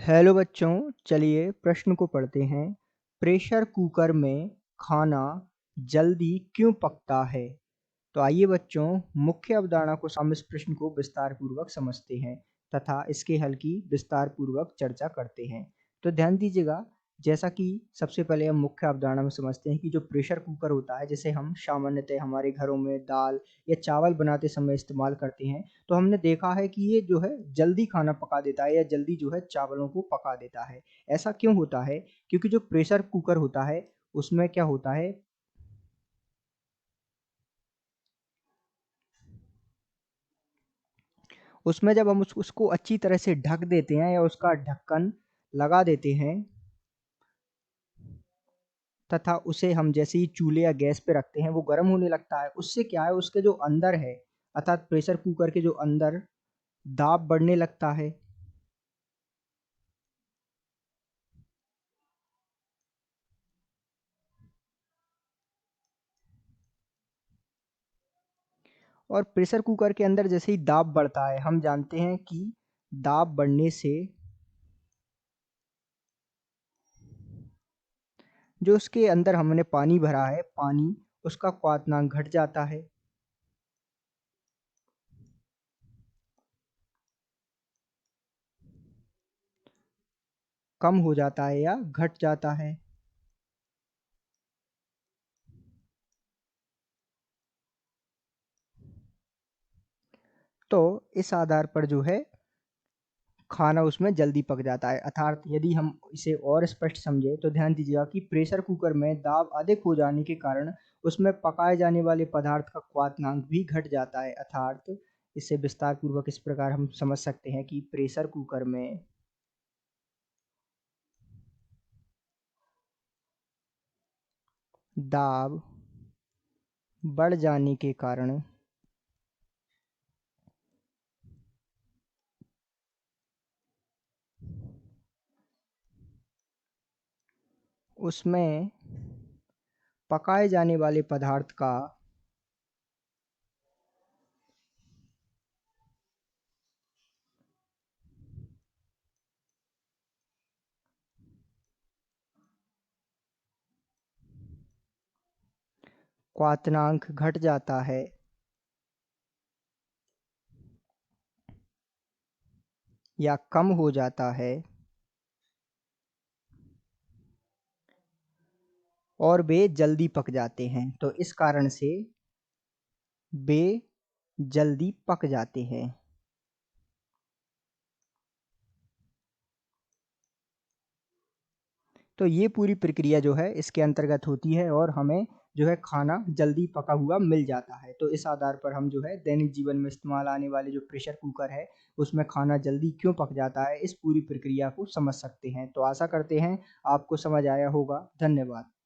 Hello बच्चों, चलिए प्रश्न को पढ़ते हैं। प्रेशर कुकर में खाना जल्दी क्यों पकता है? तो आइए बच्चों, मुख्य अवधारणा को हम इस प्रश्न को विस्तार पूर्वक समझते हैं तथा इसके हल की विस्तार पूर्वक चर्चा करते हैं। तो ध्यान दीजिएगा, जैसा कि सबसे पहले हम मुख्य अवधारणा में समझते हैं कि जो प्रेशर कुकर होता है, जिसे हम सामान्यतः हमारे घरों में दाल या चावल बनाते समय इस्तेमाल करते हैं, तो हमने देखा है कि ये जो है जल्दी खाना पका देता है या जल्दी जो है चावलों को पका देता है। ऐसा क्यों होता है? क्योंकि जो प्रेशर कुकर होता है उसमें क्या होता है, उसमें जब हम उसको अच्छी तरह से ढक देते हैं या उसका ढक्कन लगा देते हैं तथा उसे हम जैसे ही चूल्हे या गैस पे रखते हैं वो गर्म होने लगता है। उससे क्या है, उसके जो अंदर है अर्थात प्रेशर कुकर के जो अंदर दाब बढ़ने लगता है और प्रेशर कुकर के अंदर जैसे ही दाब बढ़ता है, हम जानते हैं कि दाब बढ़ने से जो उसके अंदर हमने पानी भरा है, पानी उसका क्वथनांक घट जाता है। कम हो जाता है या घट जाता है। तो इस आधार पर जो है खाना उसमें जल्दी पक जाता है। अर्थात यदि हम इसे और स्पष्ट समझे तो ध्यान दीजिएगा कि प्रेशर कुकर में दाब अधिक हो जाने के कारण उसमें पकाए जाने वाले पदार्थ का क्वथनांक भी घट जाता है। अर्थात इसे विस्तार पूर्वक इस प्रकार हम समझ सकते हैं कि प्रेशर कुकर में दाब बढ़ जाने के कारण उसमें पकाए जाने वाले पदार्थ का क्वथनांक घट जाता है या कम हो जाता है और वे जल्दी पक जाते हैं। तो इस कारण से वे जल्दी पक जाते हैं। तो ये पूरी प्रक्रिया जो है इसके अंतर्गत होती है और हमें जो है खाना जल्दी पका हुआ मिल जाता है। तो इस आधार पर हम जो है दैनिक जीवन में इस्तेमाल आने वाले जो प्रेशर कुकर है उसमें खाना जल्दी क्यों पक जाता है, इस पूरी प्रक्रिया को समझ सकते हैं। तो आशा करते हैं आपको समझ आया होगा। धन्यवाद।